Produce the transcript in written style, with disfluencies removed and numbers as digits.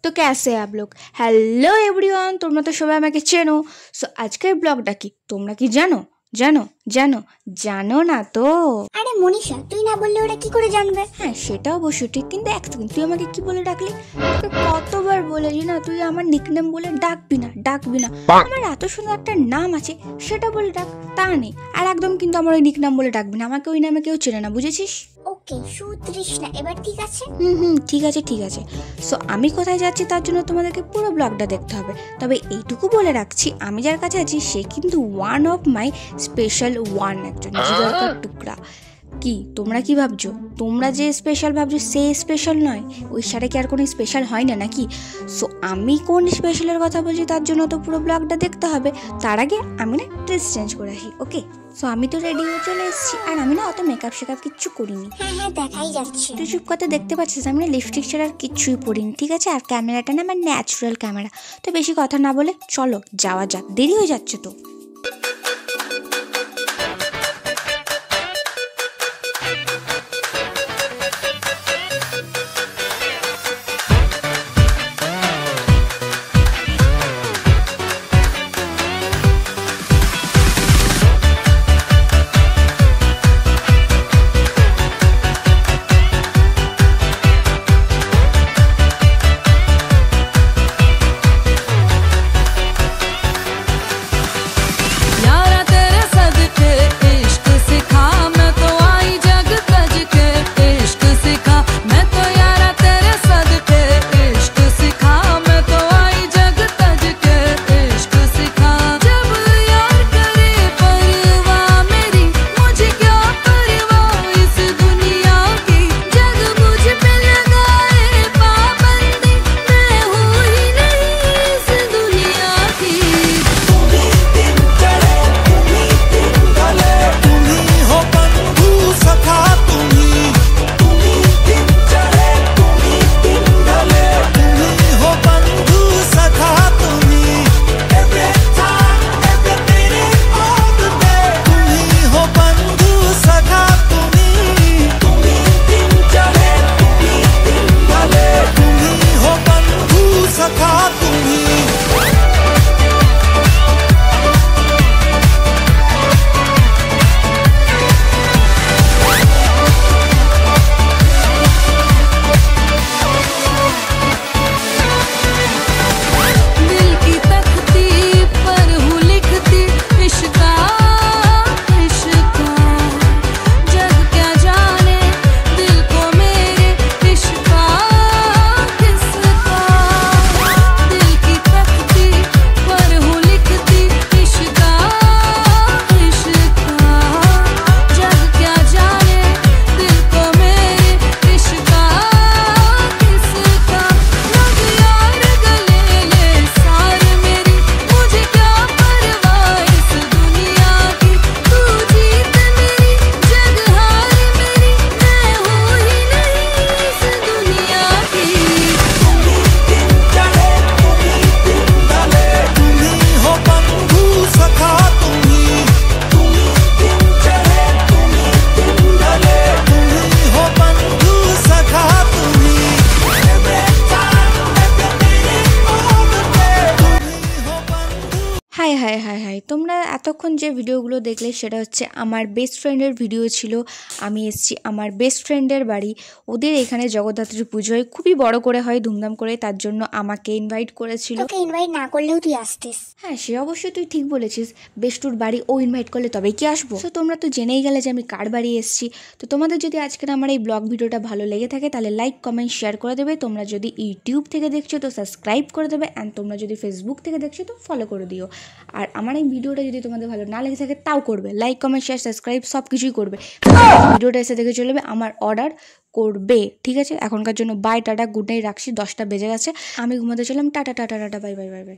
तो कैसे हैं आप लोग। हेलो एवरीवन, তোমরা তো সবাই আমাকে চেনো। সো আজকের ব্লগটা কি তোমরা কি জানো জানো জানো জানো না তো? আরে মনীষা, তুই না বললে ওরা কি করে জানবে? হ্যাঁ, সেটা অবশ্য ঠিক, কিন্তু এক সেকেন্ড, তুই আমাকে কি বলে ডাকলি? তোকে কতবার বলেছি না তুই আমার নিকনেম বলে ডাকবি না। আমার এত সুন্দর একটা নাম আছে, সেটা বলে ডাক। তা নেই, আর একদম কিন্তু আমার ওই নিকনেম বলে ডাকবি না। আমাকে ওই নামে কেউ চেনে না, বুঝেছিস? ওকে সুতৃষ্ণা, এবার ঠিক আছে? ঠিক আছে। সো আমি কোথায় যাচ্ছি তার জন্য তোমাদেরকে পুরো ব্লগটা দেখতে হবে। তবে এইটুকু বলে রাখছি, আমি যার কাছে আছি সে কিন্তু one of my special one, একজন জিগারকার টুকরা। কি তোমরা কি ভাবছো? তোমরা যে স্পেশাল ভাবছো সে স্পেশাল নয়। ওই সাথে কি আর কোনো স্পেশাল হয় না নাকি? সো আমি কোন স্পেশালের কথা বলছি তার জন্য তো পুরো ব্লগটা দেখতে হবে। তার আগে আমি না ড্রেস চেঞ্জ করে আসি, ওকে? সো আমি তো রেডি হয়ে চলে এসেছি, আর আমি না অত মেকআপ শেকআপ কিচ্ছু করিনি। হ্যাঁ দেখাই যাচ্ছে। তুই চুপ করতে দেখতে পাচ্ছিস আমি না লিপস্টিক ছাড়া আর কিচ্ছুই পরিনি, ঠিক আছে? আর ক্যামেরাটা না আমার ন্যাচারাল ক্যামেরা। তো বেশি কথা না বলে চলো যাওয়া যাক, দেরি হয়ে যাচ্ছে তো। হাই তোমরা এতক্ষণ যে ভিডিওগুলো দেখলে সেটা হচ্ছে আমার বেস্ট ফ্রেন্ডের ভিডিও ছিল। আমি এসেছি আমার বেস্ট ফ্রেন্ডের বাড়ি। ওদের এখানে জগদ্ধাত্রী পুজো হয়, খুবই বড় করে হয়, ধুমধাম করে। তার জন্য আমাকে ইনভাইট করেছিল। তোকে ইনভাইট না করলেও তুই আসতিস। হ্যাঁ, সে অবশ্যই তুই ঠিক বলেছিস। বেস্টুর বাড়ি ও ইনভাইট করলে তবেই কি আসবো। তো তোমরা তো জেনেই গেলে যে আমি কার বাড়ি এসেছি। তো তোমাদের যদি আজকের আমার এই ব্লগ ভিডিওটা ভালো লেগে থাকে তাহলে লাইক কমেন্ট শেয়ার করে দেবে। তোমরা যদি ইউটিউব থেকে দেখছো তো সাবস্ক্রাইব করে দেবে, অ্যান্ড তোমরা যদি ফেসবুক থেকে দেখছো তো ফলো করে দিও। আর আমার এই ভিডিওটা যদি তোমাদের ভালো না লেগে থাকে তাও করবে, লাইক কমেন্ট শেয়ার সাবস্ক্রাইব সব কিছুই করবে। ভিডিওটা এসে দেখে চলবে, আমার অর্ডার করবে, ঠিক আছে? এখনকার জন্য বাই, টাটা, গুড নাইট, রাখছি। 10টা বেজে গেছে, আমি ঘুমাতে চললাম। Tata tata tata, bye bye bye bye.